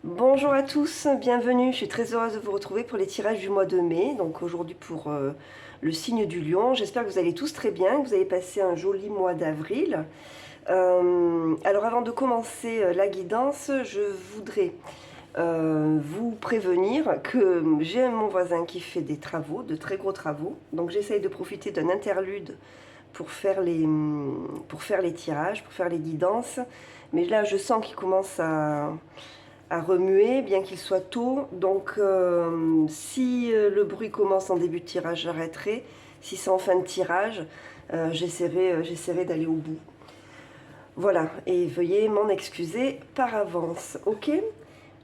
Bonjour à tous, bienvenue, je suis très heureuse de vous retrouver pour les tirages du mois de mai, donc aujourd'hui pour le signe du lion. J'espère que vous allez tous très bien, que vous avez passé un joli mois d'avril. Alors avant de commencer la guidance, je voudrais vous prévenir que j'ai mon voisin qui fait des travaux, de très gros travaux, donc j'essaye de profiter d'un interlude pour faire les tirages, pour faire les guidances, mais là je sens qu'il commence à remuer, bien qu'il soit tôt. Donc si le bruit commence en début de tirage, j'arrêterai. Si c'est en fin de tirage, j'essaierai d'aller au bout. Voilà, et veuillez m'en excuser par avance, ok?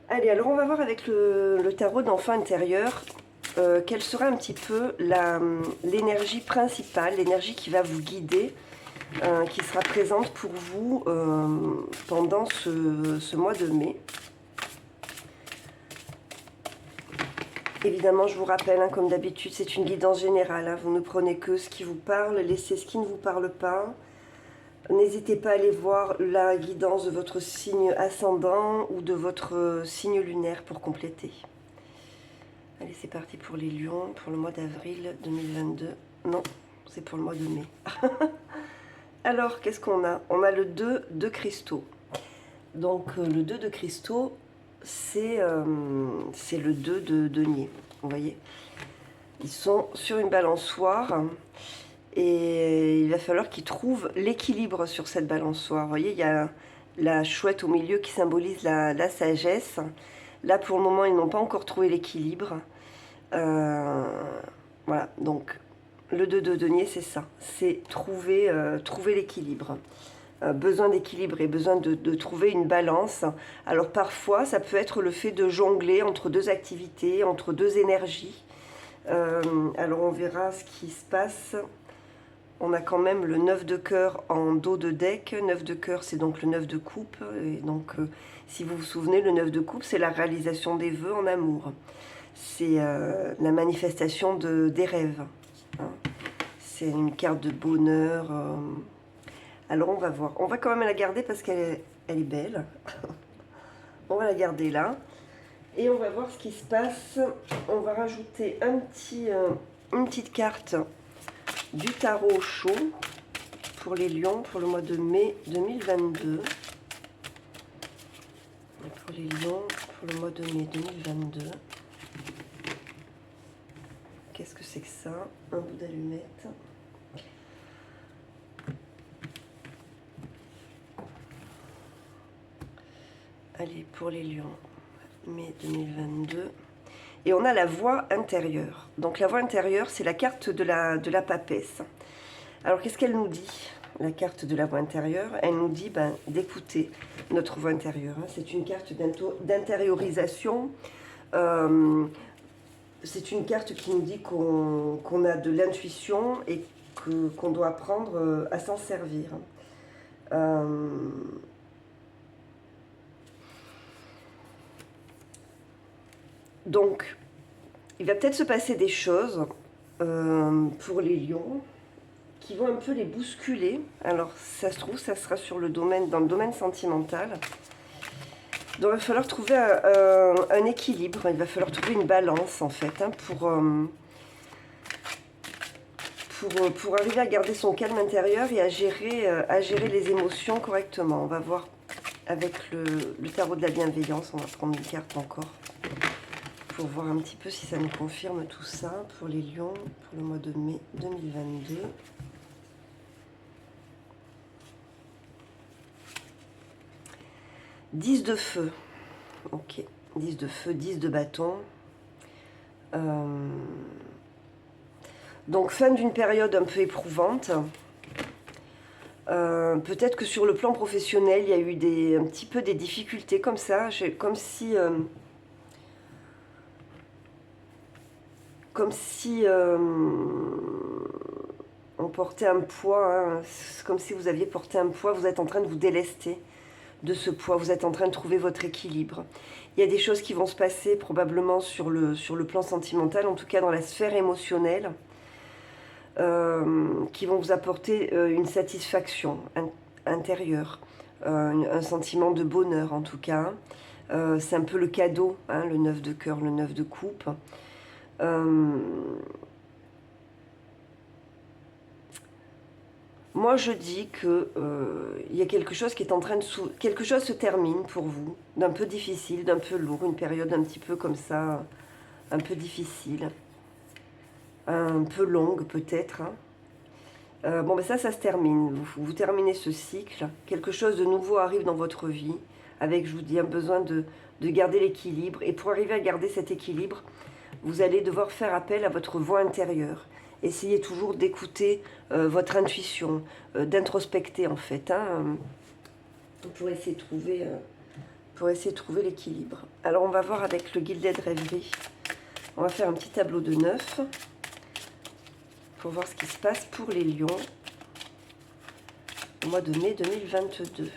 Allez, alors on va voir avec le tarot d'enfant intérieur quelle sera un petit peu l'énergie principale, l'énergie qui va vous guider, qui sera présente pour vous pendant ce mois de mai. Évidemment, je vous rappelle, hein, comme d'habitude, c'est une guidance générale. Hein, vous ne prenez que ce qui vous parle, laissez ce qui ne vous parle pas. N'hésitez pas à aller voir la guidance de votre signe ascendant ou de votre signe lunaire pour compléter. Allez, c'est parti pour les lions, pour le mois d'avril 2022. Non, c'est pour le mois de mai. Alors, qu'est-ce qu'on a? On a le 2 de cristaux. Donc, le 2 de cristaux, c'est le 2 de denier, vous voyez. Ils sont sur une balançoire et il va falloir qu'ils trouvent l'équilibre sur cette balançoire. Vous voyez, il y a la chouette au milieu qui symbolise la sagesse. Là, pour le moment, ils n'ont pas encore trouvé l'équilibre. Voilà, donc le 2 de denier, c'est ça. C'est trouver l'équilibre. Besoin d'équilibrer, besoin de trouver une balance. Alors parfois, ça peut être le fait de jongler entre deux activités, entre deux énergies. Alors on verra ce qui se passe. On a quand même le 9 de cœur en dos de deck. 9 de cœur, c'est donc le 9 de coupe. Et donc, si vous vous souvenez, le 9 de coupe, c'est la réalisation des vœux en amour. C'est la manifestation des rêves. Hein. C'est une carte de bonheur. Alors on va voir. On va quand même la garder parce qu'elle est belle. On va la garder là. Et on va voir ce qui se passe. On va rajouter une petite carte du tarot chaud pour les lions pour le mois de mai 2022. Et pour les lions pour le mois de mai 2022. Qu'est-ce que c'est que ça? Un bout d'allumette. Allez, pour les lions, mai 2022. Et on a la voix intérieure. Donc la voix intérieure, c'est la carte de la papesse. Alors qu'est-ce qu'elle nous dit, la carte de la voix intérieure? Elle nous dit d'écouter notre voix intérieure. Hein. C'est une carte d'intériorisation. C'est une carte qui nous dit qu'on a de l'intuition et qu'on doit apprendre à s'en servir. Donc, il va peut-être se passer des choses pour les lions qui vont un peu les bousculer. Alors, ça se trouve, ça sera dans le domaine sentimental. Donc, il va falloir trouver un équilibre, il va falloir trouver une balance, en fait, hein, pour arriver à garder son calme intérieur et à gérer les émotions correctement. On va voir avec le tarot de la bienveillance, on va prendre une carte encore pour voir un petit peu si ça nous confirme tout ça pour les lions pour le mois de mai 2022. « 10 de feu ». Ok. 10 de feu, 10 de bâton. Donc, fin d'une période un peu éprouvante. Peut-être que sur le plan professionnel, il y a eu un petit peu des difficultés comme ça. Comme si on portait un poids, hein. C'est comme si vous aviez porté un poids, vous êtes en train de vous délester de ce poids, vous êtes en train de trouver votre équilibre. Il y a des choses qui vont se passer probablement sur le plan sentimental, en tout cas dans la sphère émotionnelle, qui vont vous apporter une satisfaction intérieure, un sentiment de bonheur en tout cas. C'est un peu le cadeau, hein, le 9 de cœur, le 9 de coupe. Moi, je dis que il y a quelque chose qui est en train de... Quelque chose se termine pour vous, d'un peu difficile, d'un peu lourd, une période un petit peu comme ça, un peu difficile, un peu longue peut-être, hein. Bon, ben ça se termine. Vous terminez ce cycle. Quelque chose de nouveau arrive dans votre vie, avec, je vous dis, un besoin de garder l'équilibre. Et pour arriver à garder cet équilibre, vous allez devoir faire appel à votre voix intérieure. Essayez toujours d'écouter votre intuition, d'introspecter en fait, hein, pour essayer de trouver l'équilibre. Alors on va voir avec le Gilded Rêverie. On va faire un petit tableau de 9 pour voir ce qui se passe pour les lions au mois de mai 2022.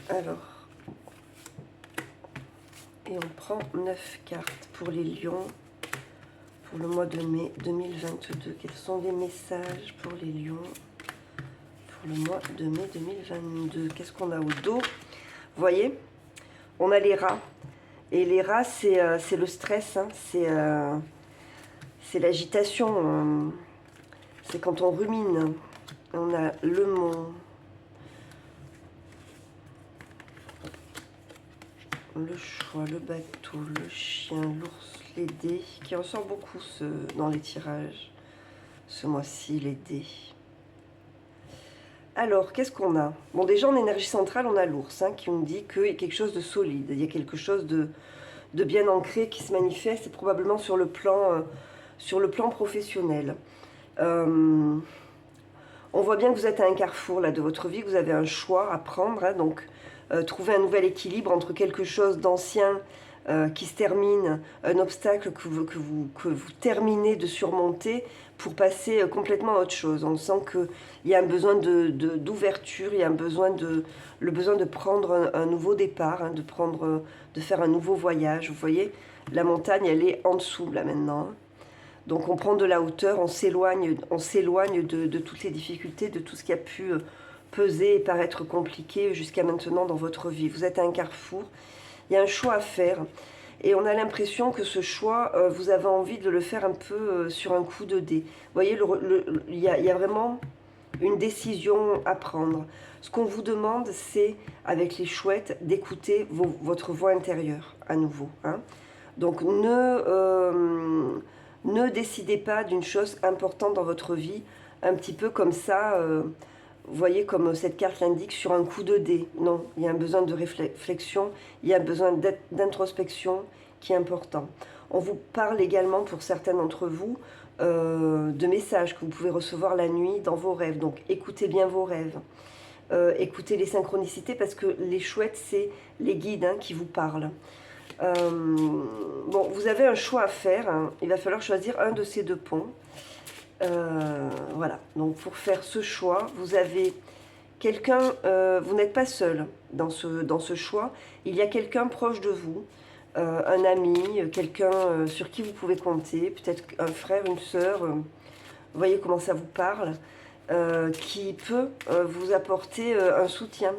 Alors, et on prend 9 cartes pour les lions pour le mois de mai 2022. Quels sont les messages pour les lions pour le mois de mai 2022? Qu'est-ce qu'on a au dos? Vous voyez, on a les rats. Et les rats, c'est le stress, hein, c'est l'agitation, c'est quand on rumine. On a le mont, le choix, le bateau, le chien, l'ours, les dés, qui ressort beaucoup dans les tirages. Ce mois-ci, les dés. Alors, qu'est-ce qu'on a? Bon, déjà en énergie centrale, on a l'ours, hein, qui nous dit qu'il y a quelque chose de solide, il y a quelque chose de bien ancré qui se manifeste, probablement sur le plan professionnel. On voit bien que vous êtes à un carrefour là, de votre vie, que vous avez un choix à prendre, hein, donc trouver un nouvel équilibre entre quelque chose d'ancien qui se termine, un obstacle que vous terminez de surmonter pour passer complètement à autre chose. On sent qu'il y a un besoin d'ouverture, il y a le besoin de prendre un nouveau départ, hein, de faire un nouveau voyage. Vous voyez, la montagne, elle est en dessous là maintenant. Donc on prend de la hauteur, on s'éloigne de toutes les difficultés, de tout ce qui a pu peser et paraître compliqué jusqu'à maintenant dans votre vie. Vous êtes à un carrefour, il y a un choix à faire. Et on a l'impression que ce choix, vous avez envie de le faire un peu sur un coup de dé. Vous voyez, il y a vraiment une décision à prendre. Ce qu'on vous demande, c'est, avec les chouettes, d'écouter votre voix intérieure à nouveau, hein. Donc ne décidez pas d'une chose importante dans votre vie, un petit peu comme ça, vous voyez, comme cette carte l'indique, sur un coup de dé. Non, il y a un besoin de réflexion, il y a un besoin d'introspection qui est important. On vous parle également, pour certains d'entre vous, de messages que vous pouvez recevoir la nuit dans vos rêves. Donc écoutez bien vos rêves, écoutez les synchronicités, parce que les chouettes, c'est les guides, hein, qui vous parlent. Bon, vous avez un choix à faire, hein. Il va falloir choisir un de ces deux ponts. Voilà, donc pour faire ce choix, vous avez quelqu'un, vous n'êtes pas seul dans ce choix, il y a quelqu'un proche de vous, un ami, quelqu'un sur qui vous pouvez compter, peut-être un frère, une sœur, vous voyez comment ça vous parle, qui peut vous apporter un soutien,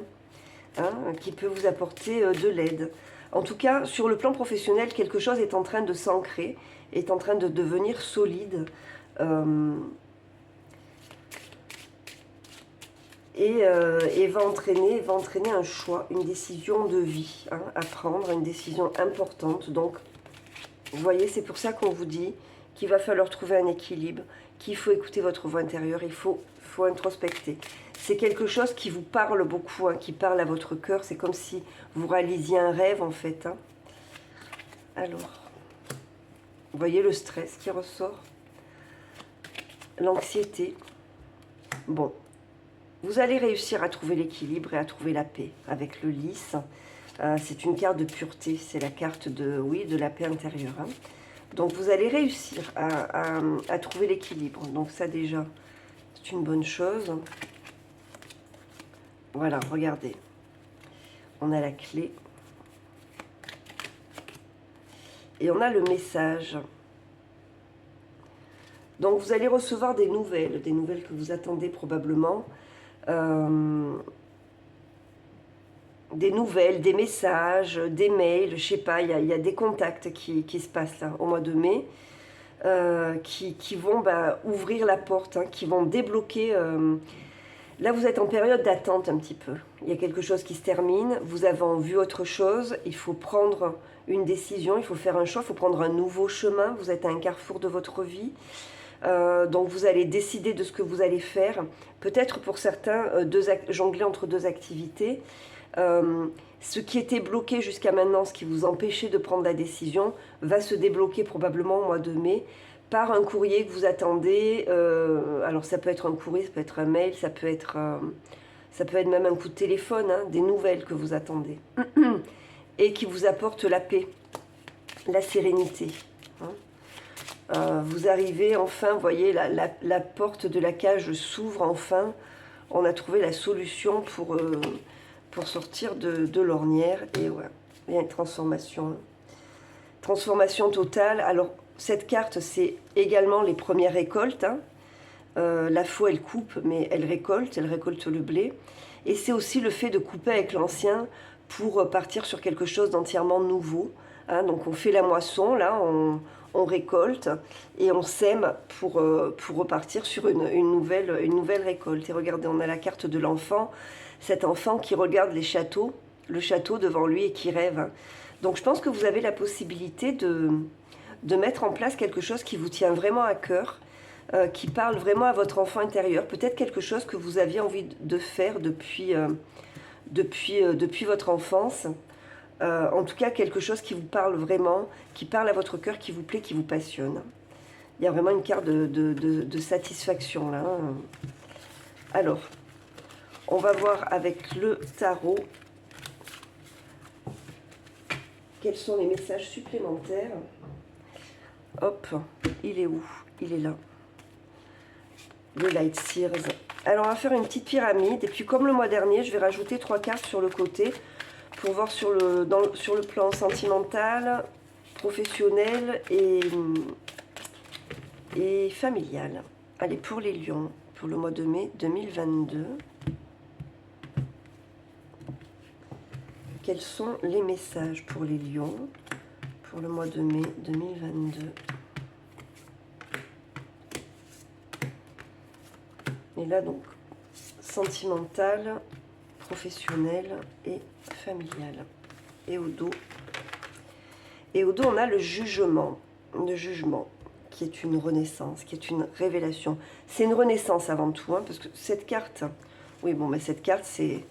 hein, qui peut vous apporter de l'aide. En tout cas, sur le plan professionnel, quelque chose est en train de s'ancrer, est en train de devenir solide. Et va entraîner un choix, une décision de vie, hein, à prendre, une décision importante. Donc, vous voyez, c'est pour ça qu'on vous dit qu'il va falloir trouver un équilibre, qu'il faut écouter votre voix intérieure, il faut introspecter. C'est quelque chose qui vous parle beaucoup, hein, qui parle à votre cœur. C'est comme si vous réalisiez un rêve, en fait, hein. Alors, vous voyez le stress qui ressort, l'anxiété. Bon, vous allez réussir à trouver l'équilibre et à trouver la paix avec le lys. C'est une carte de pureté, c'est la carte de la paix intérieure, hein. Donc vous allez réussir à trouver l'équilibre. Donc ça déjà, c'est une bonne chose. Voilà, regardez. On a la clé. Et on a le message. Donc vous allez recevoir des nouvelles que vous attendez probablement. des nouvelles, des messages, des mails, je sais pas, il y a des contacts qui se passent là au mois de mai, qui vont ouvrir la porte, hein, qui vont débloquer. Là, vous êtes en période d'attente un petit peu. Il y a quelque chose qui se termine, vous avez en vue autre chose, il faut prendre une décision, il faut faire un choix, il faut prendre un nouveau chemin, vous êtes à un carrefour de votre vie. Donc vous allez décider de ce que vous allez faire. Peut-être pour certains, jongler entre deux activités. Ce qui était bloqué jusqu'à maintenant, ce qui vous empêchait de prendre la décision, va se débloquer probablement au mois de mai par un courrier que vous attendez. Alors ça peut être un courrier, ça peut être un mail, ça peut être même un coup de téléphone, hein, des nouvelles que vous attendez. Et qui vous apporte la paix, la sérénité. Hein. Vous arrivez enfin, vous voyez, la porte de la cage s'ouvre enfin. On a trouvé la solution pour sortir de l'ornière. Et ouais, il y a une transformation. Hein. Transformation totale. Alors, cette carte, c'est également les premières récoltes. Hein. La faux, elle coupe, mais elle récolte le blé. Et c'est aussi le fait de couper avec l'ancien pour partir sur quelque chose d'entièrement nouveau. Hein. Donc, on fait la moisson, là, on récolte et on sème pour repartir sur une nouvelle récolte. Et regardez, on a la carte de l'enfant, cet enfant qui regarde le château devant lui et qui rêve. Donc je pense que vous avez la possibilité de mettre en place quelque chose qui vous tient vraiment à cœur, qui parle vraiment à votre enfant intérieur, peut-être quelque chose que vous aviez envie de faire depuis votre enfance. En tout cas, quelque chose qui vous parle vraiment, qui parle à votre cœur, qui vous plaît, qui vous passionne. Il y a vraiment une carte de satisfaction là. Alors, on va voir avec le tarot quels sont les messages supplémentaires. Hop, il est où? Il est là. Le Light Sears. Alors, on va faire une petite pyramide. Et puis, comme le mois dernier, je vais rajouter 3 cartes sur le côté pour voir sur le plan sentimental, professionnel et familial. Allez, pour les lions, pour le mois de mai 2022. Quels sont les messages pour les lions pour le mois de mai 2022? Et là, donc, sentimental, professionnel et familial. Et au dos, on a le jugement, qui est une renaissance, qui est une révélation. C'est une renaissance avant tout, hein, parce que cette carte, oui, bon, mais cette carte, c'est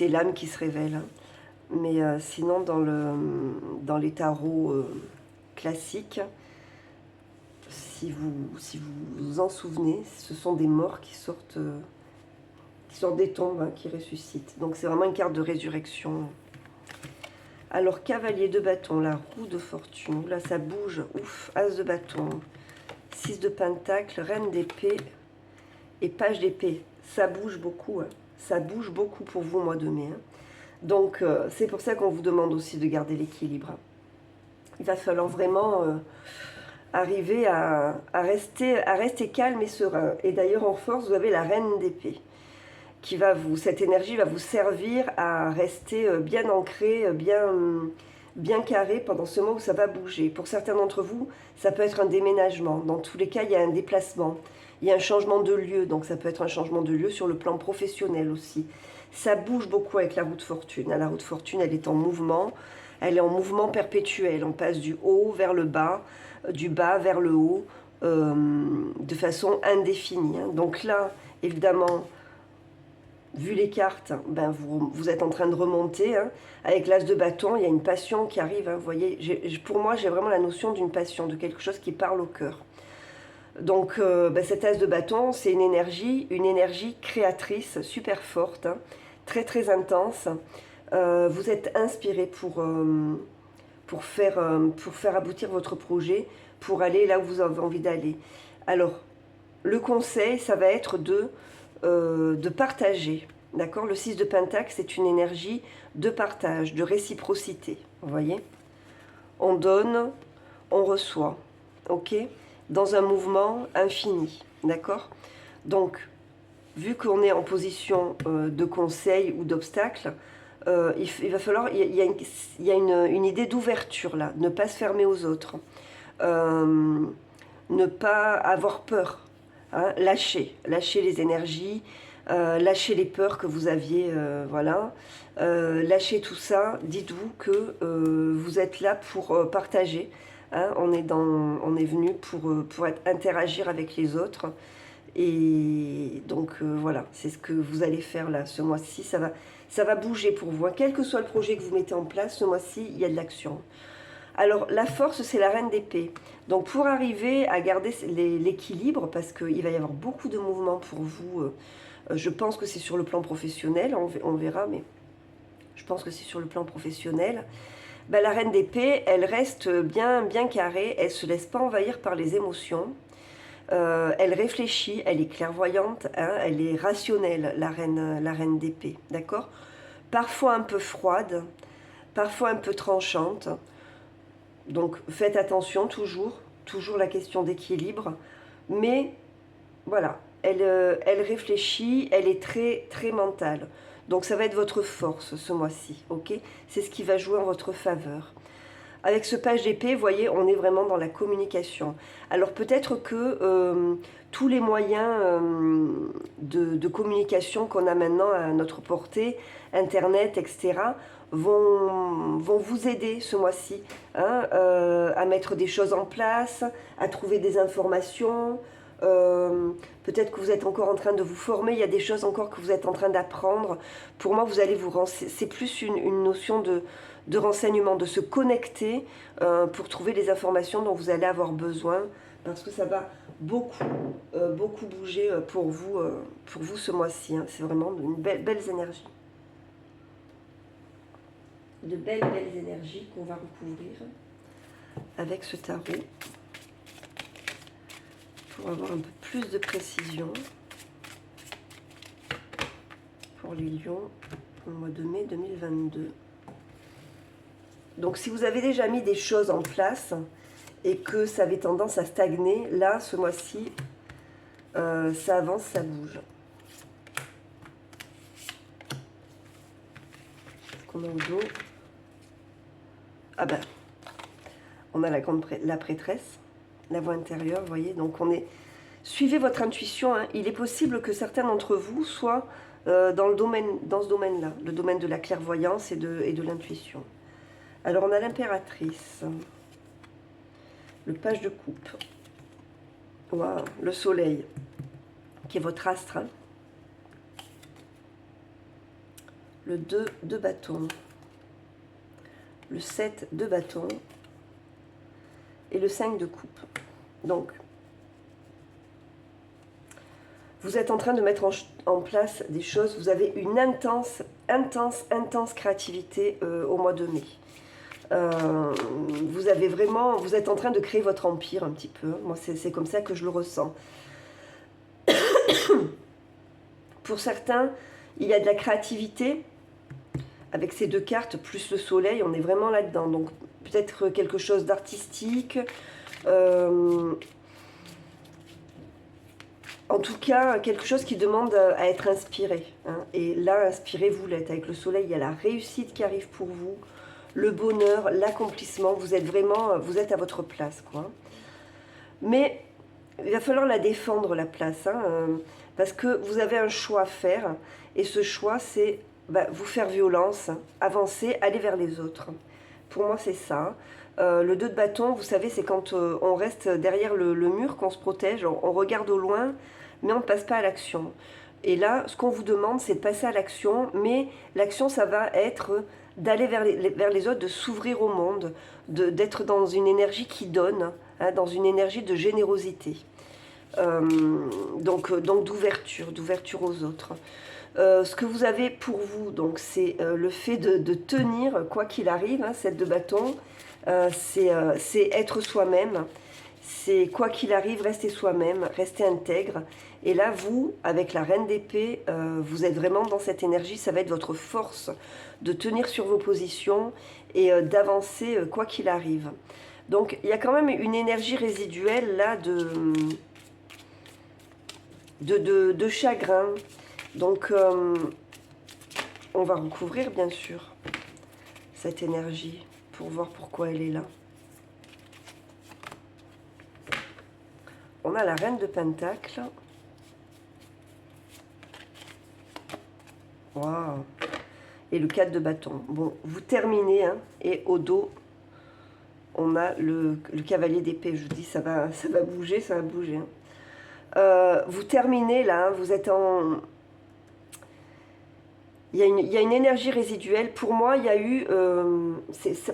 l'âme qui se révèle. Hein. Mais sinon, dans les tarots classiques, si vous vous en souvenez, ce sont des morts qui sortent des tombes, hein, qui ressuscitent. Donc c'est vraiment une carte de résurrection. Alors, cavalier de bâton, la roue de fortune. Là, ça bouge. Ouf, as de bâton. 6 de pentacle, reine d'épée et page d'épée. Ça bouge beaucoup. Hein. Ça bouge beaucoup pour vous, mois de mai. Hein. Donc, c'est pour ça qu'on vous demande aussi de garder l'équilibre. Il va falloir vraiment arriver à rester calme et serein. Et d'ailleurs, en force, vous avez la reine d'épée. Cette énergie va vous servir à rester bien ancré, bien carré pendant ce mois où ça va bouger. Pour certains d'entre vous, ça peut être un déménagement. Dans tous les cas, il y a un déplacement. Il y a un changement de lieu, donc ça peut être un changement de lieu sur le plan professionnel aussi. Ça bouge beaucoup avec la roue de fortune. La roue de fortune, elle est en mouvement. Elle est en mouvement perpétuel. On passe du haut vers le bas, du bas vers le haut, de façon indéfinie. Hein. Donc là, évidemment, vu les cartes, ben vous êtes en train de remonter. Hein. Avec l'as de bâton, il y a une passion qui arrive. Hein. Vous voyez, pour moi, j'ai vraiment la notion d'une passion, de quelque chose qui parle au cœur. Donc, cet as de bâton, c'est une énergie créatrice super forte, hein, très très intense. Vous êtes inspiré pour faire aboutir votre projet, pour aller là où vous avez envie d'aller. Alors, le conseil, ça va être de partager. D'accord? Le 6 de Pentacle, c'est une énergie de partage, de réciprocité. Vous voyez? On donne, on reçoit. Ok? Dans un mouvement infini. D'accord? Donc, vu qu'on est en position de conseil ou d'obstacle, il va falloir, il y a une idée d'ouverture là, ne pas se fermer aux autres, ne pas avoir peur, hein, lâcher les énergies, lâcher les peurs que vous aviez, voilà, lâchez tout ça, dites-vous que vous êtes là pour partager, hein, on est venu pour interagir avec les autres, et donc voilà, c'est ce que vous allez faire là ce mois-ci, ça va bouger pour vous, hein. Quel que soit le projet que vous mettez en place, ce mois-ci, il y a de l'action. Alors la force, c'est la reine d'épée. Donc pour arriver à garder l'équilibre, parce qu'il va y avoir beaucoup de mouvements pour vous, je pense que c'est sur le plan professionnel, on verra, mais je pense que c'est sur le plan professionnel. Ben, la reine d'épée, elle reste bien carrée, elle ne se laisse pas envahir par les émotions. Elle réfléchit, elle est clairvoyante, hein, elle est rationnelle, la reine d'épée, d'accord? Parfois un peu froide, parfois un peu tranchante. Donc faites attention toujours la question d'équilibre. Mais voilà, elle réfléchit, elle est très mentale. Donc ça va être votre force ce mois-ci, ok? C'est ce qui va jouer en votre faveur. Avec ce page d'épée, vous voyez, on est vraiment dans la communication. Alors peut-être que tous les moyens de communication qu'on a maintenant à notre portée, Internet, etc., vont vous aider ce mois-ci, hein, à mettre des choses en place, à trouver des informations. Peut-être que vous êtes encore en train de vous former, il y a des choses encore que vous êtes en train d'apprendre. Pour moi, vous allez vous renseigner, c'est plus une notion de renseignement, de se connecter pour trouver les informations dont vous allez avoir besoin, parce que ça va beaucoup bouger pour vous ce mois-ci, hein. C'est vraiment une belles énergies. De belles énergies qu'on va recouvrir avec ce tarot pour avoir un peu plus de précision pour les lions au mois de mai 2022. Donc si vous avez déjà mis des choses en place et que ça avait tendance à stagner, là ce mois-ci ça avance, ça bouge. Qu'est-ce qu'on a au dos? Ah ben, on a la prêtresse, la voix intérieure, vous voyez, donc on est... Suivez votre intuition, hein. Il est possible que certains d'entre vous soient dans ce domaine-là, le domaine de la clairvoyance et de l'intuition. Alors on a l'impératrice, le page de coupe, wow, le soleil, qui est votre astre, hein. Le 2 de bâton, le 7 de bâton et le 5 de coupe. Donc, vous êtes en train de mettre en place des choses, vous avez une intense créativité au mois de mai. Vous êtes en train de créer votre empire un petit peu. Moi, c'est comme ça que je le ressens. Pour certains, il y a de la créativité. Avec ces deux cartes, plus le soleil, on est vraiment là-dedans. Donc, peut-être quelque chose d'artistique. En tout cas, quelque chose qui demande à être inspiré, hein. Et là, inspiré, vous l'êtes. Avec le soleil, il y a la réussite qui arrive pour vous. Le bonheur, l'accomplissement, vous êtes à votre place, quoi. Mais il va falloir la défendre, la place, hein, parce que vous avez un choix à faire, et ce choix, c'est vous faire violence, avancer, aller vers les autres. Pour moi, c'est ça. Le 2 de bâton, vous savez, c'est quand on reste derrière le mur, qu'on se protège, on regarde au loin, mais on ne passe pas à l'action. Et là, ce qu'on vous demande, c'est de passer à l'action, mais l'action, ça va être d'aller vers les autres, de s'ouvrir au monde, d'être dans une énergie qui donne, hein, dans une énergie de générosité. Donc d'ouverture aux autres. Ce que vous avez pour vous, donc c'est le fait de tenir, quoi qu'il arrive, hein, 7 de bâton, c'est être soi-même, c'est quoi qu'il arrive, rester soi-même, rester intègre. Et là, vous, avec la reine d'épée, vous êtes vraiment dans cette énergie, ça va être votre force de tenir sur vos positions et d'avancer quoi qu'il arrive. Donc, il y a quand même une énergie résiduelle là de chagrin. Donc, on va recouvrir, bien sûr, cette énergie pour voir pourquoi elle est là. On a la reine de Pentacle. Waouh! Et le 4 de bâton. Bon, vous terminez, hein, et au dos, on a le cavalier d'épée. Je vous dis, ça va bouger, ça va bouger. Hein. Vous terminez là, hein, vous êtes en... Il y a une énergie résiduelle. Pour moi, il y a eu...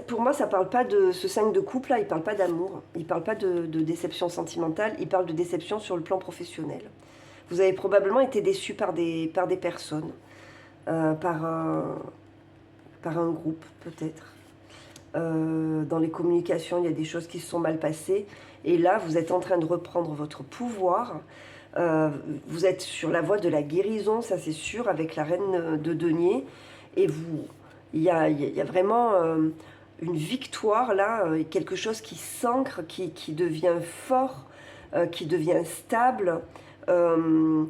pour moi, ça ne parle pas de ce 5 de couple là, il ne parle pas d'amour, il ne parle pas de déception sentimentale, il parle de déception sur le plan professionnel. Vous avez probablement été déçu par des personnes, par un groupe peut-être. Dans les communications, il y a des choses qui se sont mal passées. Et là, vous êtes en train de reprendre votre pouvoir. Vous êtes sur la voie de la guérison, ça c'est sûr, avec la reine de denier. Et il y a vraiment une victoire là, quelque chose qui s'ancre, qui devient fort, qui devient stable. Le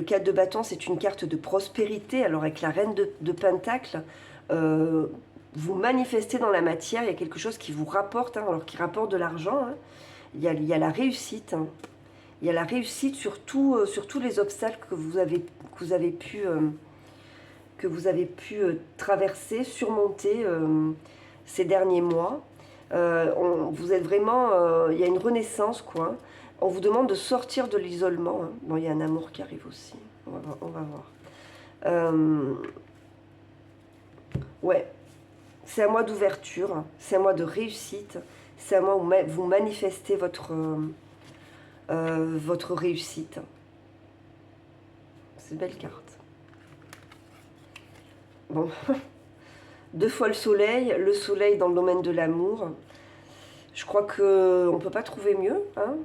4 de bâton, c'est une carte de prospérité. Alors avec la reine de Pentacle, vous manifestez dans la matière, il y a quelque chose qui vous rapporte, hein, alors qui rapporte de l'argent. Hein. Il y a la réussite. Hein. Il y a la réussite sur tous les obstacles que vous avez pu traverser, surmonter ces derniers mois. Vous êtes vraiment... il y a une renaissance, quoi. On vous demande de sortir de l'isolement. Hein. Bon, il y a un amour qui arrive aussi. On va voir. Ouais. C'est un mois d'ouverture. C'est un mois de réussite. C'est un mois où vous manifestez votre réussite. C'est une belle carte. Bon. 2 fois le soleil dans le domaine de l'amour. Je crois qu'on ne peut pas trouver mieux. Hein.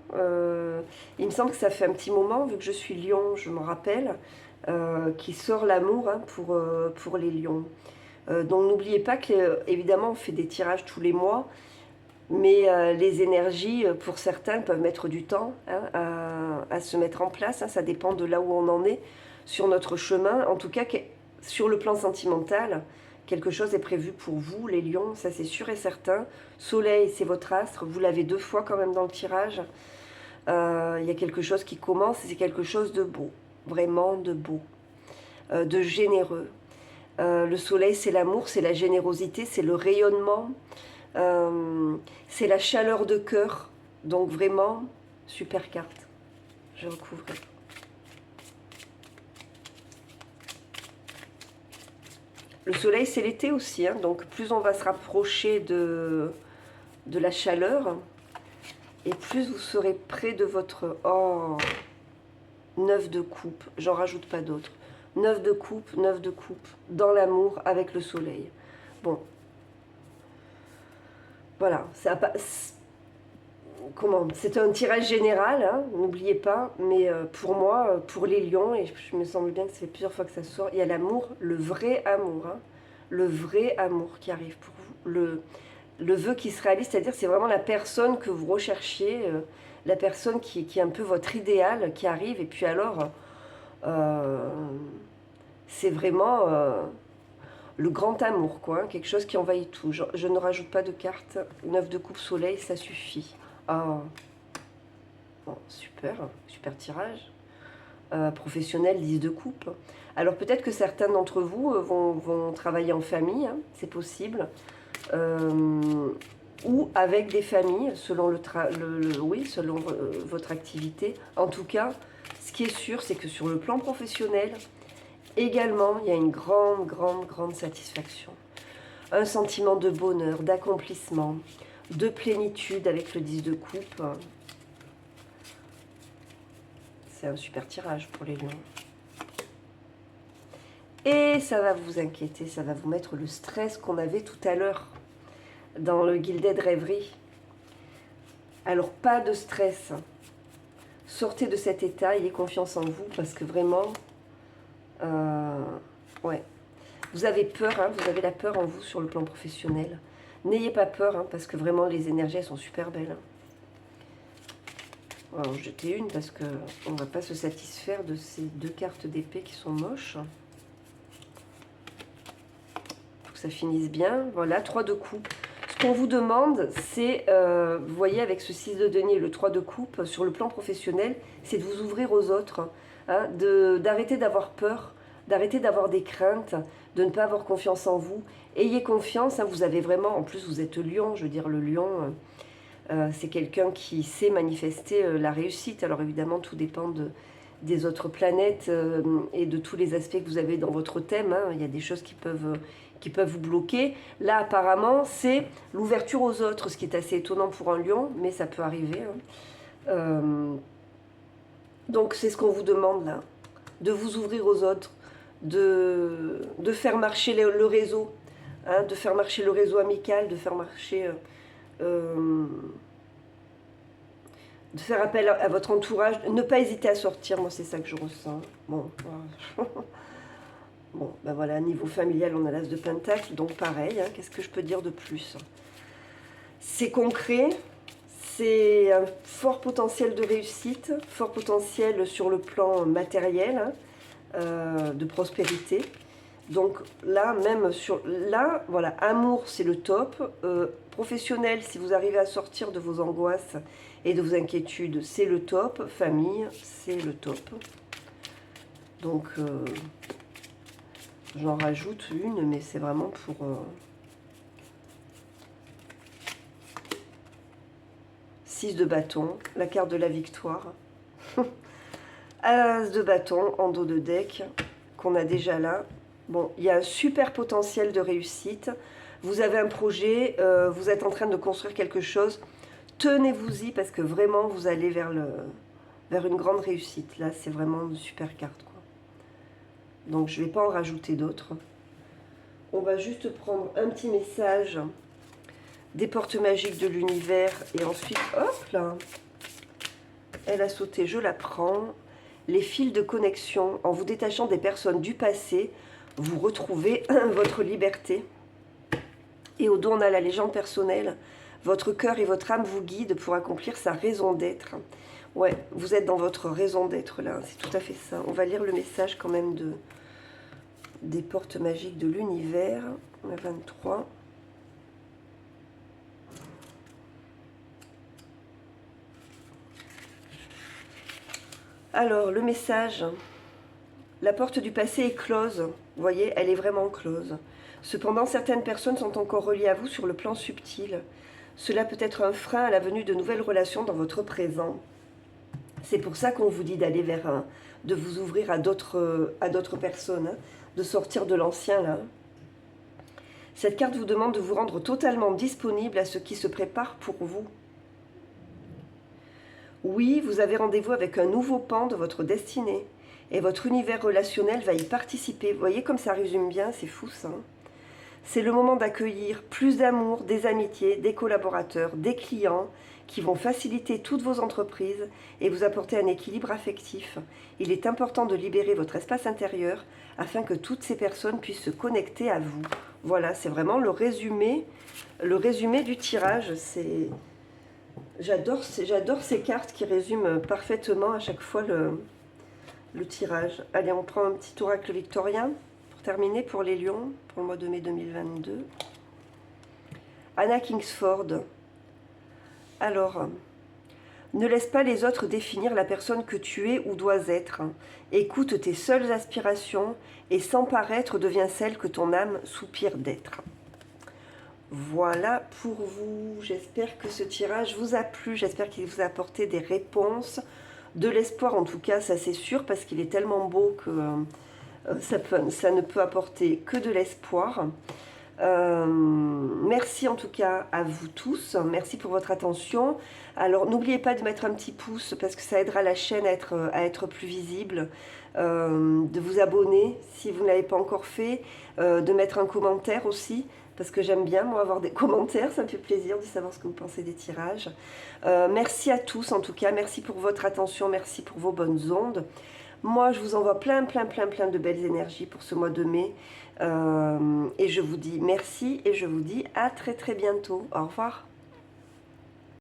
Il me semble que ça fait un petit moment, vu que je suis lion, je m'en rappelle, qui sort l'amour, hein, pour les lions. Donc n'oubliez pas qu'évidemment on fait des tirages tous les mois, mais les énergies, pour certains, peuvent mettre du temps, hein, à se mettre en place. Hein. Ça dépend de là où on en est sur notre chemin. En tout cas, sur le plan sentimental, quelque chose est prévu pour vous, les lions, ça c'est sûr et certain. Soleil, c'est votre astre, vous l'avez 2 fois quand même dans le tirage. Il y a quelque chose qui commence et c'est quelque chose de beau, vraiment de beau, de généreux. Le soleil, c'est l'amour, c'est la générosité, c'est le rayonnement, c'est la chaleur de cœur. Donc vraiment, super carte. Je recouvre. Le soleil, c'est l'été aussi, hein, donc plus on va se rapprocher de la chaleur, et plus vous serez près de votre... Oh, 9 de coupe, j'en rajoute pas d'autres. 9 de coupe, dans l'amour avec le soleil. Bon. Voilà, ça pas... Comment? C'est un tirage général, hein, n'oubliez pas, mais pour moi, pour les lions, et je me semble bien que ça fait plusieurs fois que ça sort, il y a l'amour, le vrai amour, hein, le vrai amour qui arrive pour vous, le vœu qui se réalise, c'est-à-dire c'est vraiment la personne que vous recherchiez, la personne qui est un peu votre idéal qui arrive, et puis alors, c'est vraiment le grand amour, quoi, hein, quelque chose qui envahit tout. Je ne rajoute pas de cartes, 9 de coupe soleil, ça suffit. Ah, bon, super, super tirage. Professionnel, 10 de coupe. Alors peut-être que certains d'entre vous vont travailler en famille, hein, c'est possible. Ou avec des familles, selon selon votre activité. En tout cas, ce qui est sûr, c'est que sur le plan professionnel, également, il y a une grande, grande, grande satisfaction. Un sentiment de bonheur, d'accomplissement, de plénitude avec le 10 de coupe. C'est un super tirage pour les lions. Et ça va vous inquiéter, ça va vous mettre le stress qu'on avait tout à l'heure dans le Gilded Rêverie. Alors pas de stress. Sortez de cet état, ayez confiance en vous parce que vraiment, ouais. Vous avez peur, hein, vous avez la peur en vous sur le plan professionnel. N'ayez pas peur, hein, parce que vraiment les énergies elles sont super belles. On va en jeter une parce qu'on ne va pas se satisfaire de ces deux cartes d'épée qui sont moches. Faut que ça finisse bien. Voilà, 3 de coupe. Ce qu'on vous demande, c'est, vous voyez, avec ce 6 de denier et le 3 de coupe, sur le plan professionnel, c'est de vous ouvrir aux autres, hein, d'arrêter d'avoir peur, d'arrêter d'avoir des craintes, de ne pas avoir confiance en vous. Ayez confiance, hein, vous avez vraiment, en plus vous êtes lion, je veux dire le lion, c'est quelqu'un qui sait manifester la réussite. Alors évidemment tout dépend des autres planètes et de tous les aspects que vous avez dans votre thème, hein. Il y a des choses qui peuvent vous bloquer. Là apparemment c'est l'ouverture aux autres, ce qui est assez étonnant pour un lion, mais ça peut arriver, hein. Donc c'est ce qu'on vous demande là, de vous ouvrir aux autres, de faire marcher le réseau, hein, de faire marcher le réseau amical, de faire marcher, de faire appel à votre entourage, ne pas hésiter à sortir, moi c'est ça que je ressens. Bon, bon ben voilà, niveau familial on a l'as de pentacle, donc pareil, hein, qu'est-ce que je peux dire de plus? C'est concret, c'est un fort potentiel de réussite, fort potentiel sur le plan matériel, hein, de prospérité. Donc là, même sur... Là, voilà, amour, c'est le top. Professionnel, si vous arrivez à sortir de vos angoisses et de vos inquiétudes, c'est le top. Famille, c'est le top. Donc, j'en rajoute une, mais c'est vraiment pour... Six de bâton, la carte de la victoire. As de bâton en dos de deck, qu'on a déjà là. Bon, il y a un super potentiel de réussite. Vous avez un projet, vous êtes en train de construire quelque chose. Tenez-vous-y parce que vraiment, vous allez vers une grande réussite. Là, c'est vraiment une super carte, quoi. Donc, je ne vais pas en rajouter d'autres. On va juste prendre un petit message des portes magiques de l'univers. Et ensuite, hop là, elle a sauté, je la prends. Les fils de connexion, en vous détachant des personnes du passé, vous retrouvez votre liberté. Et au dos, on a la légende personnelle. Votre cœur et votre âme vous guident pour accomplir sa raison d'être. Ouais, vous êtes dans votre raison d'être là, c'est tout à fait ça. On va lire le message quand même des portes magiques de l'univers. On a 23. Alors, le message... La porte du passé est close, vous voyez, elle est vraiment close. Cependant, certaines personnes sont encore reliées à vous sur le plan subtil. Cela peut être un frein à la venue de nouvelles relations dans votre présent. C'est pour ça qu'on vous dit d'aller vers de vous ouvrir à d'autres personnes, hein, de sortir de l'ancien là. Cette carte vous demande de vous rendre totalement disponible à ce qui se prépare pour vous. Oui, vous avez rendez-vous avec un nouveau pan de votre destinée. Et votre univers relationnel va y participer. Vous voyez comme ça résume bien, c'est fou ça. C'est le moment d'accueillir plus d'amour, des amitiés, des collaborateurs, des clients qui vont faciliter toutes vos entreprises et vous apporter un équilibre affectif. Il est important de libérer votre espace intérieur afin que toutes ces personnes puissent se connecter à vous. Voilà, c'est vraiment le résumé du tirage. J'adore ces cartes qui résument parfaitement à chaque fois le tirage. Allez, on prend un petit oracle victorien pour terminer pour les lions, pour le mois de mai 2022. Anna Kingsford. Alors, ne laisse pas les autres définir la personne que tu es ou dois être. Écoute tes seules aspirations et sans paraître deviens celle que ton âme soupire d'être. Voilà pour vous. J'espère que ce tirage vous a plu. J'espère qu'il vous a apporté des réponses. De l'espoir en tout cas, ça c'est sûr, parce qu'il est tellement beau que ça ne peut apporter que de l'espoir. Merci en tout cas à vous tous, merci pour votre attention. Alors n'oubliez pas de mettre un petit pouce parce que ça aidera la chaîne à être plus visible, de vous abonner si vous ne l'avez pas encore fait, de mettre un commentaire aussi. Parce que j'aime bien, moi, avoir des commentaires. Ça me fait plaisir de savoir ce que vous pensez des tirages. Merci à tous, en tout cas. Merci pour votre attention. Merci pour vos bonnes ondes. Moi, je vous envoie plein de belles énergies pour ce mois de mai. Et je vous dis merci et je vous dis à très bientôt. Au revoir.